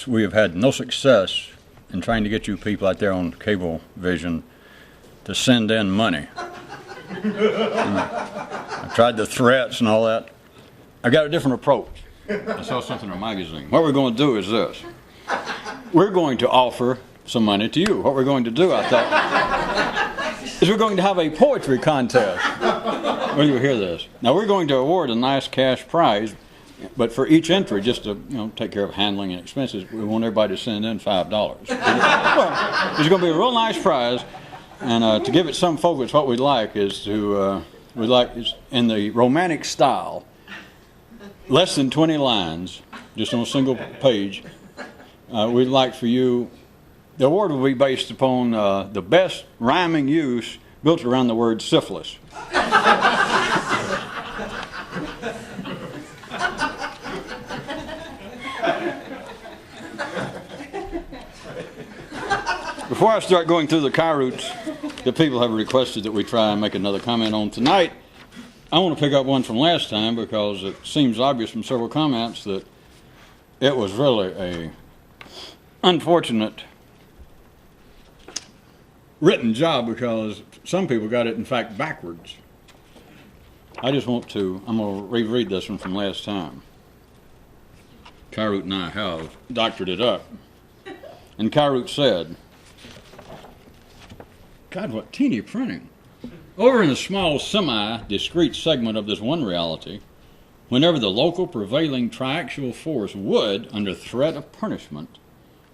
we have had no success in trying to get you people out there on cable vision to send in money. I tried the threats and all that. I got a different approach. I saw something in a magazine. What we're going to do is this. We're going to offer some money to you. What we're going to do, I thought, is we're going to have a poetry contest. When you hear this. Now, we're going to award a nice cash prize, but for each entry, just to take care of handling and expenses, we want everybody to send in $5. Well, there's going to be a real nice prize, and to give it some focus, what we'd like is in the romantic style, less than 20 lines, just on a single page. We'd like for you, the award will be based upon the best rhyming use built around the word syphilis. Before I start going through the Kyroots that people have requested that we try and make another comment on tonight, I want to pick up one from last time because it seems obvious from several comments that it was really a unfortunate written job because some people got it in fact backwards. I'm going to reread this one from last time. Kyroot and I have doctored it up. And Kyroot said, God, what teeny printing. Over in a small semi-discrete segment of this one reality, whenever the local prevailing triaxial force would, under threat of punishment,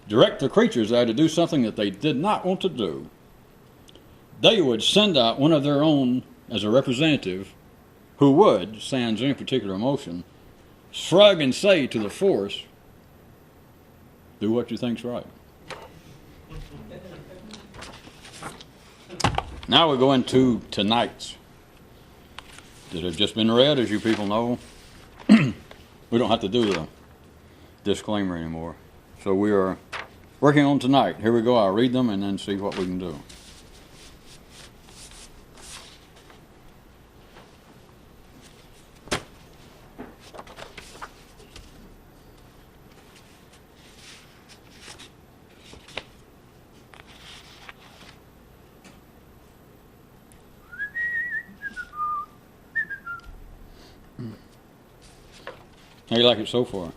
direct the creatures there to do something that they did not want to do, they would send out one of their own as a representative who would, sans any particular emotion, shrug and say to the force, do what you think's right. Now we go into tonight's that have just been read, as you people know. We don't have to do the disclaimer anymore. So we are working on tonight. Here we go. I'll read them and then see what we can do. How do you like it so far?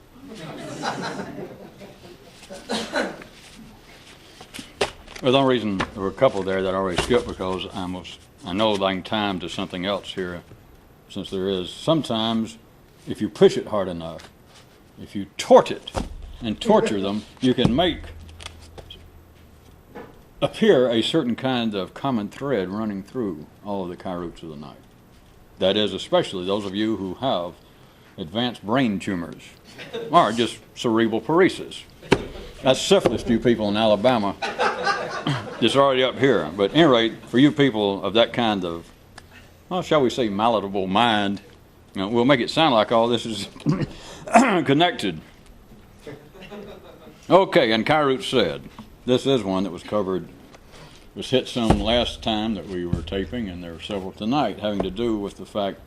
Well, the only reason there were a couple there that I already skipped because I know laying time to something else here, since there is sometimes, if you push it hard enough, if you tort it and torture them, you can make appear a certain kind of common thread running through all of the Kyroots of the night. That is, especially those of you who have advanced brain tumors, or just cerebral paresis. That's syphilis to you people in Alabama. It's already up here. But at any rate, for you people of that kind of, well, shall we say, malleable mind, we'll make it sound like all this is connected. Okay, and Kyroots said, this is one that was covered, was hit some last time that we were taping, and there are several tonight, having to do with the fact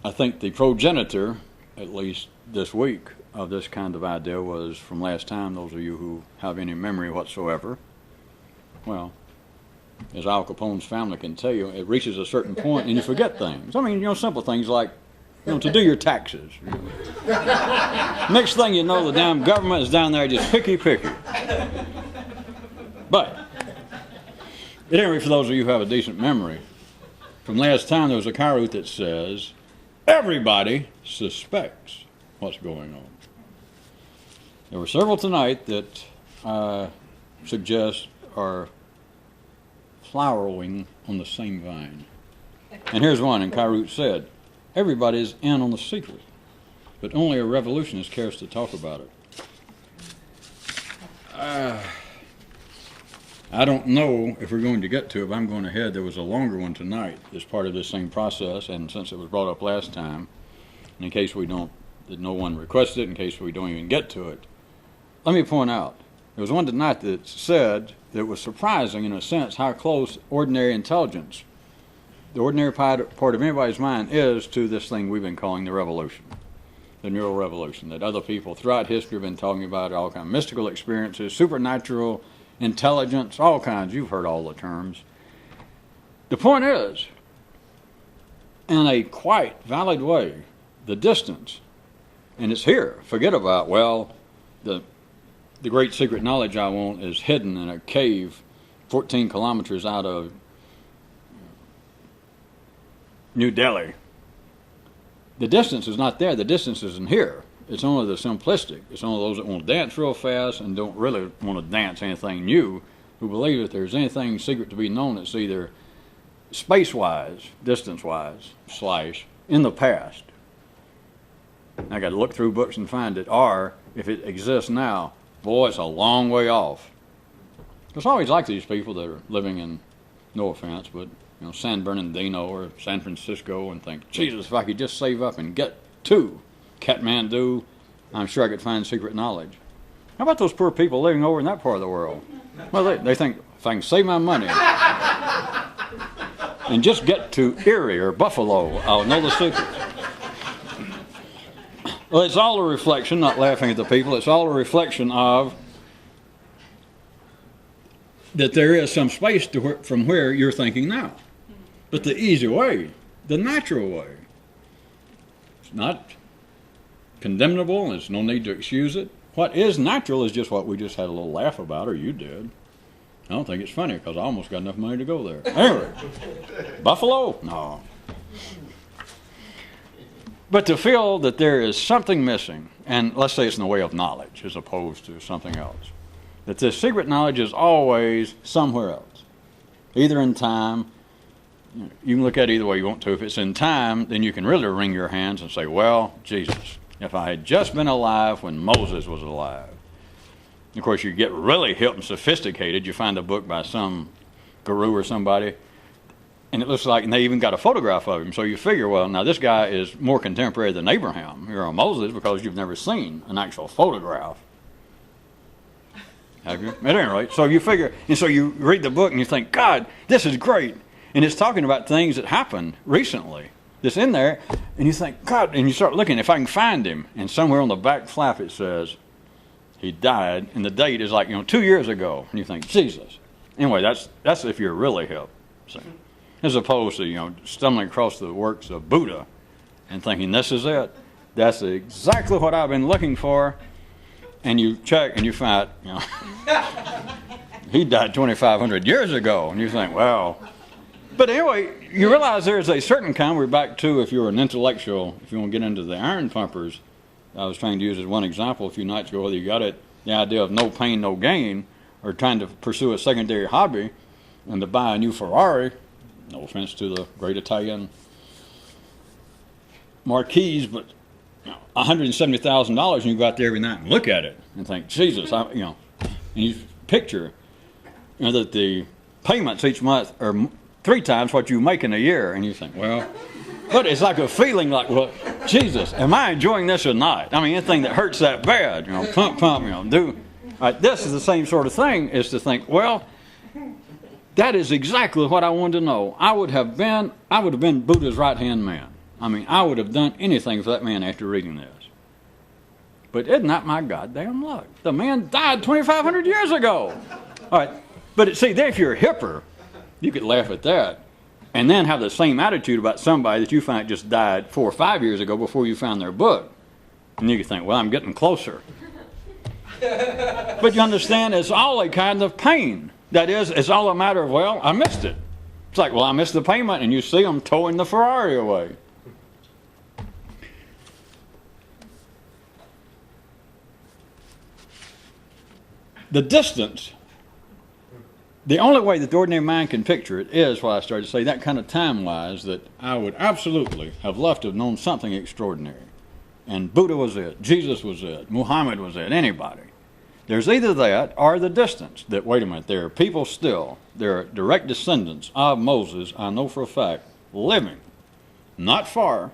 I think the progenitor, at least this week, of this kind of idea was from last time, those of you who have any memory whatsoever. Well, as Al Capone's family can tell you, it reaches a certain point and you forget things. I mean, simple things like, to do your taxes. Next thing you know, the damn government is down there just picky. But, at any rate, for those of you who have a decent memory, from last time there was a Kyroot that says, everybody suspects what's going on. There were several tonight that I suggest are flowering on the same vine. And here's one, and Kyroot said, everybody's in on the secret, but only a revolutionist cares to talk about it. I don't know if we're going to get to it, but I'm going ahead. There was a longer one tonight as part of this same process, and since it was brought up last time, and in case that no one requested it, in case we don't even get to it, let me point out, there was one tonight that said that it was surprising, in a sense, how close ordinary intelligence, the ordinary part of anybody's mind, is to this thing we've been calling the revolution. the neural revolution, that other people throughout history have been talking about, all kinds of mystical experiences, supernatural intelligence, all kinds. You've heard all the terms. The point is, in a quite valid way, the distance, and it's here. Forget about, well, the great secret knowledge I want is hidden in a cave 14 kilometers out of New Delhi. The distance is not there. The distance is in here. It's only the simplistic. It's only those that want to dance real fast and don't really want to dance anything new, who believe that there's anything secret to be known that's either space-wise, distance-wise, / in the past. I got to look through books and find it, or if it exists now, boy, it's a long way off. It's always like these people that are living in, no offense, but San Bernardino or San Francisco, and think, Jesus, if I could just save up and get to Kathmandu, I'm sure I could find secret knowledge. How about those poor people living over in that part of the world? Well, they think, if I can save my money and just get to Erie or Buffalo, I'll know the secret. Well, it's all a reflection, not laughing at the people, it's all a reflection of that there is some space from where you're thinking now. But the easy way, the natural way, it's not condemnable, and there's no need to excuse it. What is natural is just what we just had a little laugh about, or you did. I don't think it's funny, because I almost got enough money to go there. Anyway, Buffalo? No. But to feel that there is something missing, and let's say it's in the way of knowledge as opposed to something else, that this secret knowledge is always somewhere else, either in time. You can look at it either way you want to. If it's in time, then you can really wring your hands and say, well, Jesus, if I had just been alive when Moses was alive. Of course, you get really hip and sophisticated. You find a book by some guru or somebody, and it looks like, and they even got a photograph of him. So you figure, well, now this guy is more contemporary than Abraham or Moses, because you've never seen an actual photograph. Have you? At any rate, so you figure, and so you read the book and you think, God, this is great. And it's talking about things that happened recently that's in there, and you think, God, and you start looking, if I can find him, and somewhere on the back flap it says he died, and the date is like 2 years ago, and you think, Jesus. Anyway, that's if you're really hip, see? As opposed to stumbling across the works of Buddha and thinking, this is it. That's exactly what I've been looking for. And you check and you find, he died 2,500 years ago, and you think, well. But anyway, you realize there's a certain kind, we're back to, if you're an intellectual, if you want to get into the iron pumpers, I was trying to use as one example a few nights ago, whether you got it, the idea of no pain, no gain, or trying to pursue a secondary hobby and to buy a new Ferrari, no offense to the great Italian Marquis, but $170,000, and you go out there every night and look at it and think, Jesus, and you picture that the payments each month are 3 times what you make in a year, and you think, well, but it's like a feeling like, well, Jesus, am I enjoying this or not? I mean, anything that hurts that bad, pump, do. This is the same sort of thing, is to think, well, that is exactly what I wanted to know. I would have been Buddha's right-hand man. I mean, I would have done anything for that man after reading this. But isn't that my goddamn luck? The man died 2,500 years ago. All right, but see, if you're a hipper, you could laugh at that and then have the same attitude about somebody that you find just died 4 or 5 years ago before you found their book. And you could think, well, I'm getting closer. But you understand, it's all a kind of pain. That is, it's all a matter of, well, I missed it. It's like, well, I missed the payment, and you see them towing the Ferrari away. The distance, the only way that the ordinary mind can picture it is what I started to say, that kind of time-wise, that I would absolutely have loved to have known something extraordinary. And Buddha was it, Jesus was it, Muhammad was it, anybody. There's either that or the distance, that, wait a minute, there are people still, there are direct descendants of Moses, I know for a fact, living not far,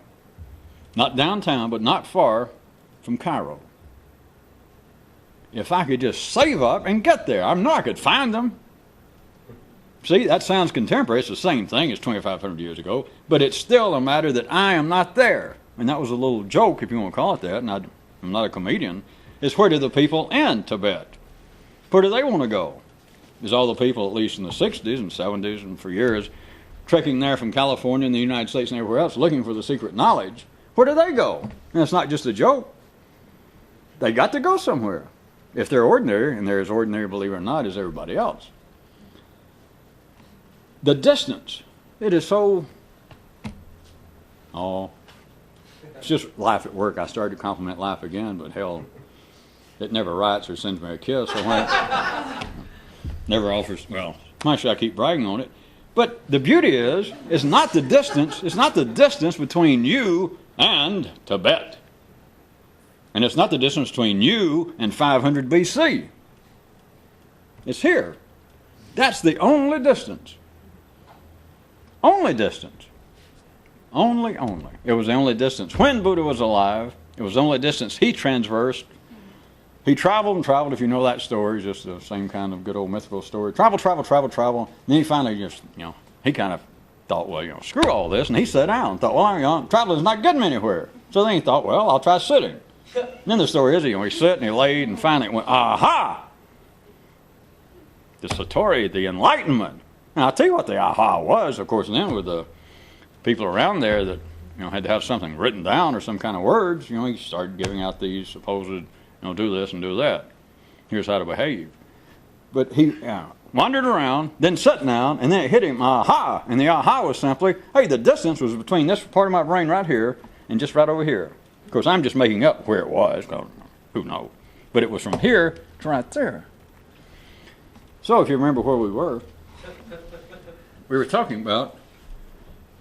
not downtown, but not far from Cairo. If I could just save up and get there, I know I could find them. See, that sounds contemporary. It's the same thing as 2,500 years ago, but it's still a matter that I am not there. and that was a little joke, if you want to call it that, and I'm not a comedian, is where do the people in Tibet? Where do they want to go? Is all the people, at least in the 60s and 70s and for years, trekking there from California and the United States and everywhere else looking for the secret knowledge, where do they go? And it's not just a joke. They got to go somewhere. If they're ordinary, and they're as ordinary, believe it or not, as everybody else. The distance, it is so, it's just life at work. I started to compliment life again, but hell, it never writes or sends me a kiss. So never offers, well, why should I keep bragging on it? But the beauty is, it's not the distance between you and Tibet. And it's not the distance between you and 500 BC. It's here. That's the only distance. Only distance. Only. It was the only distance when Buddha was alive. It was the only distance he traversed. He traveled and traveled, if you know that story, just the same kind of good old mythical story. Travel. And then he finally just, he kind of thought, well, screw all this. And he sat down and thought, well, traveling's not getting me anywhere. So then he thought, well, I'll try sitting. And then the story is, he sat and he laid and finally went, aha! The Satori, the enlightenment. And I'll tell you what the aha was, of course, then with the people around there that, had to have something written down or some kind of words, he started giving out these supposed, do this and do that. Here's how to behave. But he wandered around, then sat down, and then it hit him, aha! And the aha was simply, hey, the distance was between this part of my brain right here and just right over here. Of course, I'm just making up where it was. Who knows? But it was from here to right there. So if you remember where we were talking about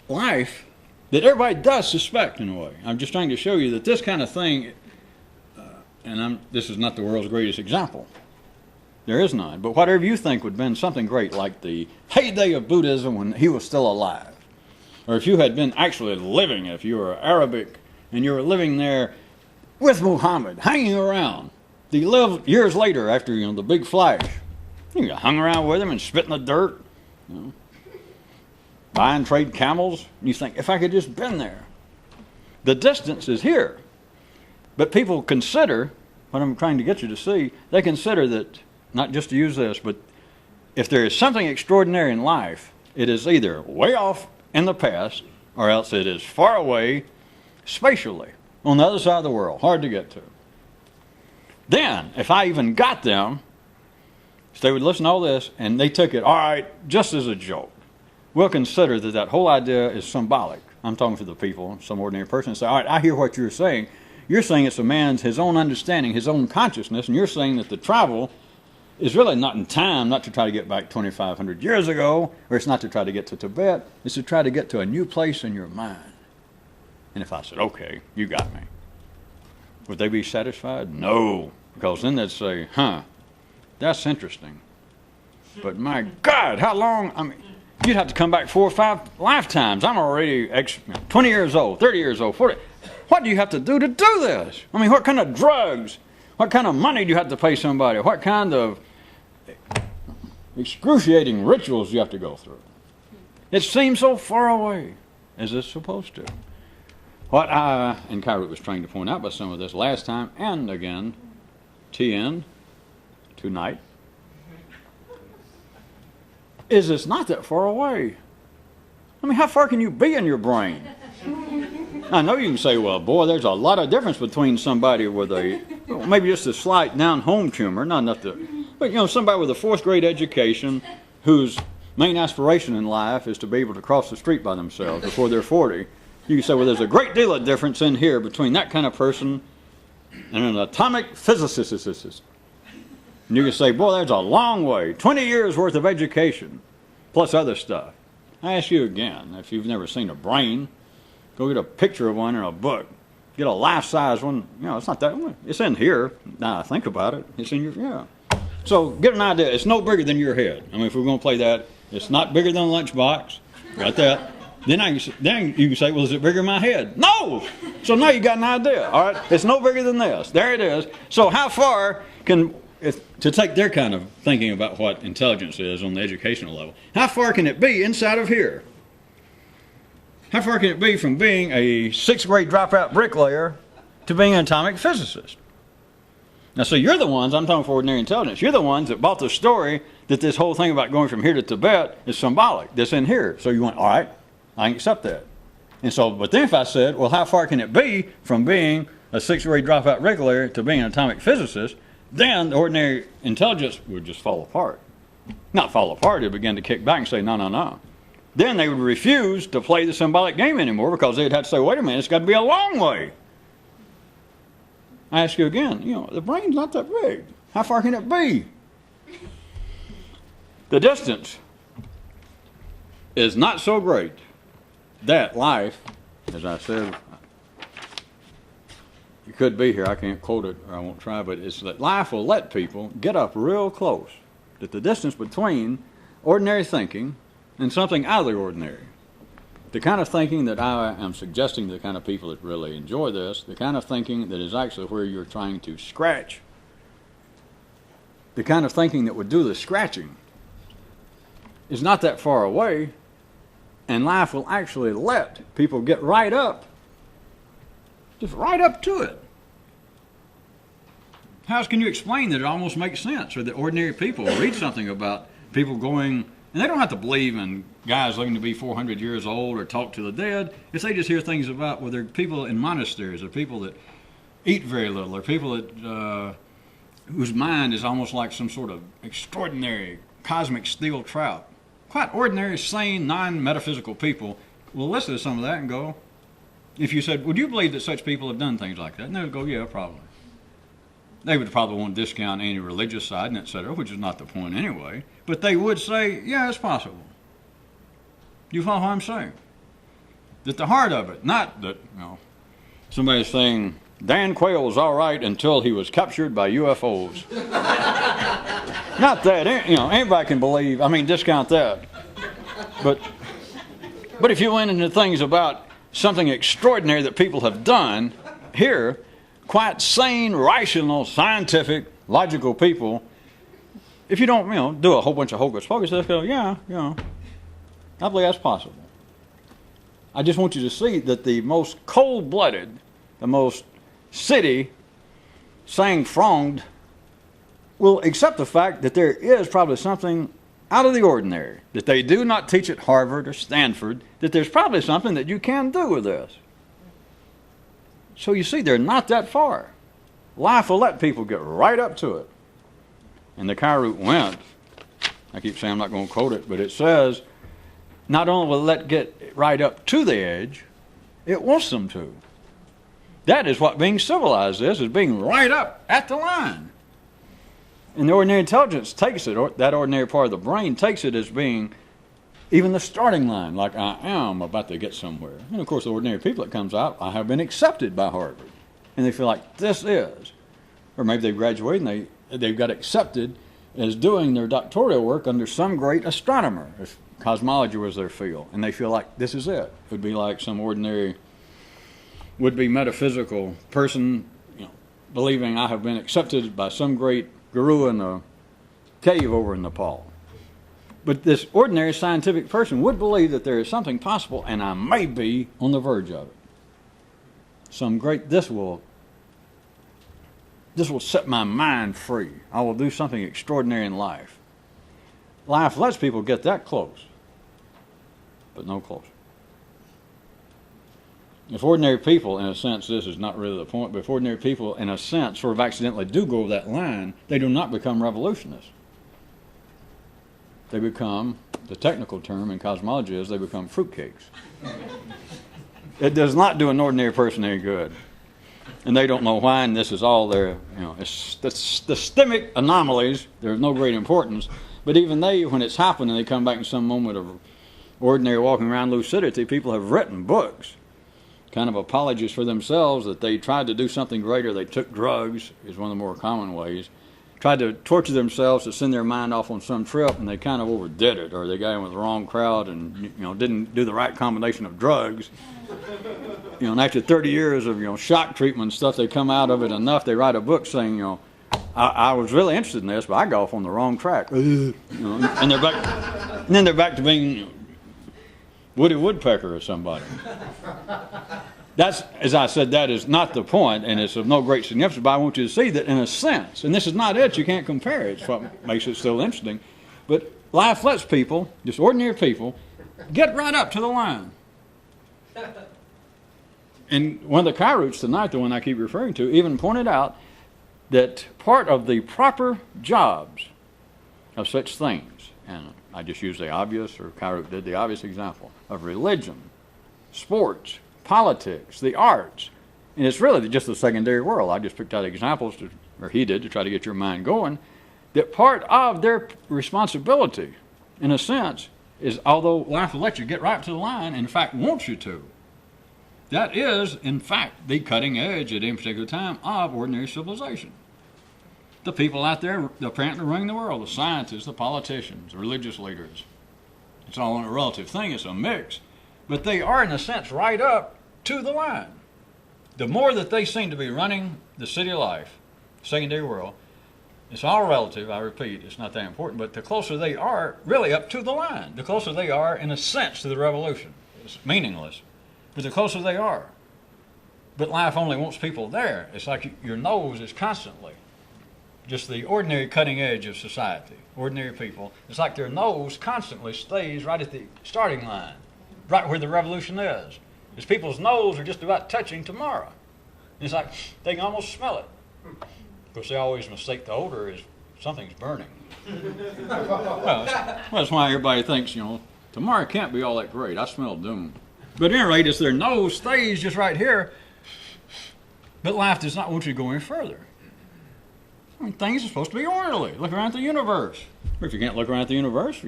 life that everybody does suspect in a way. I'm just trying to show you that this kind of thing, this is not the world's greatest example. There is none. But whatever you think would have been something great, like the heyday of Buddhism when he was still alive, or if you had been actually living, if you were Arabic and you were living there with Muhammad, hanging around. You live years later after the big flash. You hung around with him and spit in the dirt, buy and trade camels. And you think, if I could just been there. The distance is here. But people consider, what I'm trying to get you to see, they consider that, not just to use this, but if there is something extraordinary in life, it is either way off in the past, or else it is far away spatially, on the other side of the world, hard to get to. Then, if I even got them, if they would listen to all this, and they took it, all right, just as a joke, we'll consider that whole idea is symbolic. I'm talking to the people, some ordinary person, and say, all right, I hear what you're saying. You're saying it's a man's, his own understanding, his own consciousness, and you're saying that the travel is really not in time, not to try to get back 2,500 years ago, or it's not to try to get to Tibet, it's to try to get to a new place in your mind. And if I said, okay, you got me, would they be satisfied? No, because then they'd say, that's interesting. But my God, how long, you'd have to come back 4 or 5 lifetimes. I'm already 20 years old, 30 years old, 40. What do you have to do this? What kind of drugs? What kind of money do you have to pay somebody? What kind of excruciating rituals do you have to go through? It seems so far away, as it's supposed to. What I and Kyroots was trying to point out by some of this last time, and again, TN, tonight, is it's not that far away. How far can you be in your brain? I know you can say, well, boy, there's a lot of difference between somebody with maybe just a slight down-home tumor, not enough to, but somebody with a 4th grade education whose main aspiration in life is to be able to cross the street by themselves before they're 40. You can say, well, there's a great deal of difference in here between that kind of person and an atomic physicist. And you can say, boy, there's a long way, 20 years worth of education, plus other stuff. I ask you again, if you've never seen a brain, go get a picture of one in a book. Get a life-size one. It's not that one. It's in here. Now I think about it. It's in your, So get an idea. It's no bigger than your head. If we're going to play that, it's not bigger than a lunchbox. Got that? Then you can say, well, is it bigger than my head? No! So now you got an idea. All right? It's no bigger than this. There it is. So how far can, to take their kind of thinking about what intelligence is on the educational level, how far can it be inside of here? How far can it be from being a 6th grade dropout bricklayer to being an atomic physicist? Now, so you're the ones, I'm talking for ordinary intelligence, you're the ones that bought the story that this whole thing about going from here to Tibet is symbolic. That's in here. So you went, all right, I can accept that. And so, but then if I said, well, how far can it be from being a 6th grade dropout bricklayer to being an atomic physicist, then the ordinary intelligence would just fall apart. Not fall apart, it would begin to kick back and say, no, no, no. Then they would refuse to play the symbolic game anymore because they'd have to say, wait a minute, it's got to be a long way. I ask you again, the brain's not that big. How far can it be? The distance is not so great that life, as I said, it could be here, I can't quote it or I won't try, but it's that life will let people get up real close. That the distance between ordinary thinking and something out of the ordinary, the kind of thinking that I am suggesting to the kind of people that really enjoy this, the kind of thinking that is actually where you're trying to scratch, the kind of thinking that would do the scratching, is not that far away, and life will actually let people get right up, just right up to it. How else can you explain that it almost makes sense, or that ordinary people read something about people going, and they don't have to believe in guys living to be 400 years old or talk to the dead. If they just hear things about, well, there are people in monasteries, or people that eat very little, or people that whose mind is almost like some sort of extraordinary cosmic steel trout. Quite ordinary, sane, non-metaphysical people will listen to some of that and go, if you said, would you believe that such people have done things like that? And they would go, yeah, probably. They would probably want to discount any religious side and et cetera, which is not the point anyway. But they would say, yeah, it's possible. You follow what I'm saying? That the heart of it, not that, somebody's saying, Dan Quayle was all right until he was captured by UFOs. Not that, anybody can believe, discount that. But if you went into things about something extraordinary that people have done, here, quite sane, rational, scientific, logical people, if you don't, do a whole bunch of hocus pocus, they'll go, yeah, I believe that's possible. I just want you to see that the most cold-blooded, the most city, sang-fronged, will accept the fact that there is probably something out of the ordinary, that they do not teach at Harvard or Stanford, that there's probably something that you can do with this. So you see, they're not that far. Life will let people get right up to it. And the Kyroot went, I keep saying I'm not going to quote it, but it says, not only will it get right up to the edge, it wants them to. That is what being civilized is being right up at the line. And the ordinary intelligence takes it, or that ordinary part of the brain takes it as being even the starting line, like I am about to get somewhere. And of course, the ordinary people that comes out, I have been accepted by Harvard. And they feel like this is. Or maybe they've graduated and they've got accepted as doing their doctoral work under some great astronomer, if cosmology was their field. And they feel like this is it. It would be like some ordinary would-be metaphysical person, believing I have been accepted by some great guru in a cave over in Nepal. But this ordinary scientific person would believe that there is something possible, and I may be on the verge of it. This will set my mind free. I will do something extraordinary in life. Life lets people get that close, but no closer. If ordinary people, in a sense, this is not really the point, but if ordinary people, in a sense, sort of accidentally do go over that line, they do not become revolutionists. They become, the technical term in cosmology is, they become fruitcakes. It does not do an ordinary person any good. And they don't know why, and this is all their, it's the systemic anomalies. They're of no great importance. But even they, when it's happened and they come back in some moment of ordinary walking around lucidity, people have written books, kind of apologies for themselves that they tried to do something greater. They took drugs, is one of the more common ways. Tried to torture themselves to send their mind off on some trip, and they kind of overdid it, or they got in with the wrong crowd and didn't do the right combination of drugs. And after 30 years of shock treatment and stuff, they come out of it enough. They write a book saying, I was really interested in this, but I got off on the wrong track. And they're back. And then they're back to being Woody Woodpecker or somebody. That's, as I said, that is not the point, and it's of no great significance, but I want you to see that in a sense, and this is not it, you can't compare it, it's what makes it still interesting, but life lets people, just ordinary people, get right up to the line. And one of the Kyroots tonight, the one I keep referring to, even pointed out that part of the proper jobs of such things, and I just used the obvious, or Kyroot did the obvious example, of religion, sports, politics, the arts, and it's really just the secondary world. I just picked out examples, or he did, to try to get your mind going, that part of their responsibility, in a sense, is, although life will let you get right to the line, and in fact wants you to, that is, in fact, the cutting edge at any particular time of ordinary civilization. The people out there apparently running the world, the scientists, the politicians, the religious leaders. It's all a relative thing, it's a mix. But they are, in a sense, right up to the line. The more that they seem to be running the city of life, secondary world, it's all relative, I repeat, it's not that important, but the closer they are, really up to the line, the closer they are, in a sense, to the revolution. It's meaningless, but the closer they are. But life only wants people there. It's like your nose is constantly just the ordinary cutting edge of society, ordinary people. It's like their nose constantly stays right at the starting line, right where the revolution is. Because people's nose are just about touching tomorrow. It's like they can almost smell it. Of course, they always mistake the odor as something's burning. Well, that's why everybody thinks, tomorrow can't be all that great. I smell doom. But at any rate, it's their nose stays just right here. But life does not want you to go any further. I mean, things are supposed to be orderly. Look around the universe. Or if you can't look around the universe,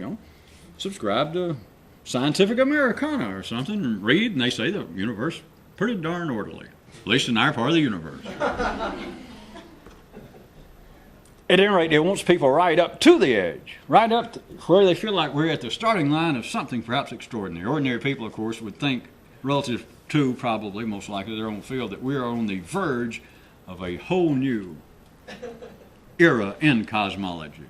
subscribe to Scientific Americana or something and read, and they say the universe is pretty darn orderly, at least in our part of the universe. At any rate, it wants people right up to the edge, right up to where they feel like we're at the starting line of something perhaps extraordinary. Ordinary people, of course, would think, relative to probably, most likely, their own field, that we are on the verge of a whole new era in cosmology,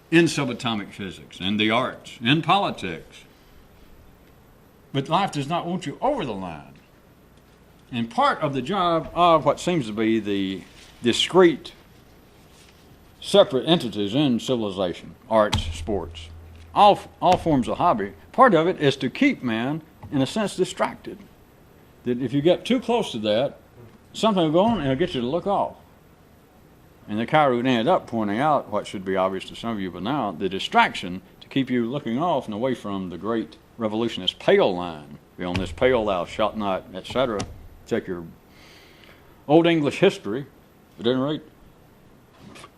in subatomic physics, in the arts, in politics. But life does not want you over the line. And part of the job of what seems to be the discrete, separate entities in civilization, arts, sports, all forms of hobby, part of it is to keep man, in a sense, distracted. That if you get too close to that, something will go on and it'll get you to look off. And the Kyroot ended up pointing out what should be obvious to some of you, but now the distraction to keep you looking off and away from the great revolutionist pale line. Beyond this pale thou shalt not, etc. Check your Old English history, at any rate.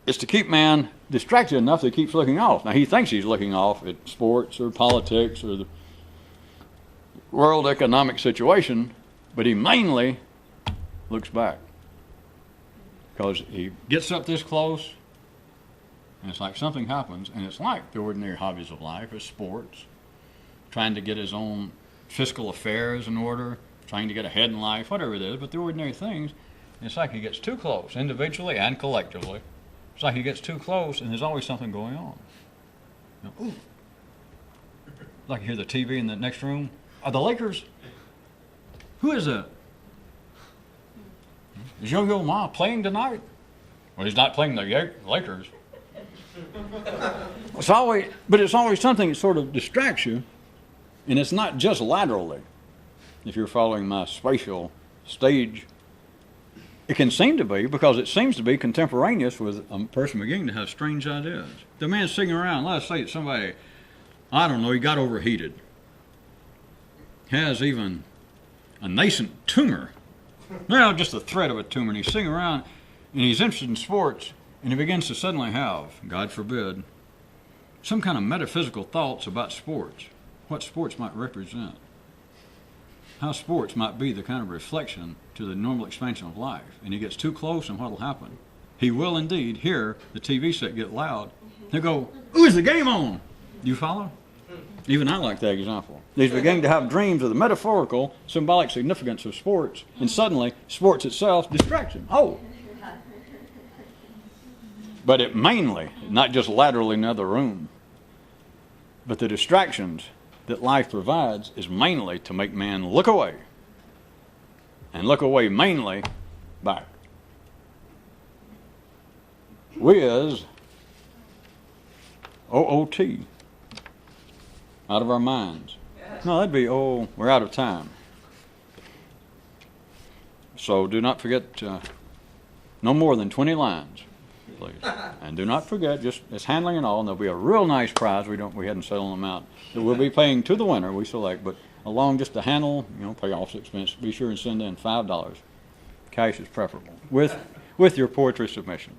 It's to keep man distracted enough that he keeps looking off. Now, he thinks he's looking off at sports or politics or the world economic situation, but he mainly looks back. Because he gets up this close, and it's like something happens, and it's like the ordinary hobbies of life, is sports, trying to get his own fiscal affairs in order, trying to get ahead in life, whatever it is, but the ordinary things, it's like he gets too close, individually and collectively. It's like he gets too close, and there's always something going on. Ooh. Like you hear the TV in the next room. Are the Lakers? Who is that? Is Yo-Yo Ma playing tonight? Well, he's not playing the Lakers. It's always something that sort of distracts you, and it's not just laterally. If you're following my spatial stage, it can seem to be, because it seems to be contemporaneous with a person beginning to have strange ideas. The man's sitting around, let's say it's somebody, I don't know, he got overheated, has even a nascent tumor. Well, just the threat of a tumor, and he's sitting around, and he's interested in sports, and he begins to suddenly have, God forbid, some kind of metaphysical thoughts about sports, what sports might represent, how sports might be the kind of reflection to the normal expansion of life. And he gets too close, and what will happen? He will indeed hear the TV set get loud. He'll go, ooh, is the game on? Do you follow? Even I like that example. He's beginning to have dreams of the metaphorical, symbolic significance of sports, and suddenly, sports itself distracts him. Oh! But it mainly, not just laterally in another room, but the distractions that life provides is mainly to make man look away. And look away mainly back. With OOT. Out of our minds. No, that'd be, we're out of time. So do not forget, no more than 20 lines, please. And do not forget, just it's handling and all, and there'll be a real nice prize. We hadn't settled them out. That we'll be paying to the winner, we select, but along just to handle, pay off the expense, be sure and send in $5. Cash is preferable. With your poetry submission.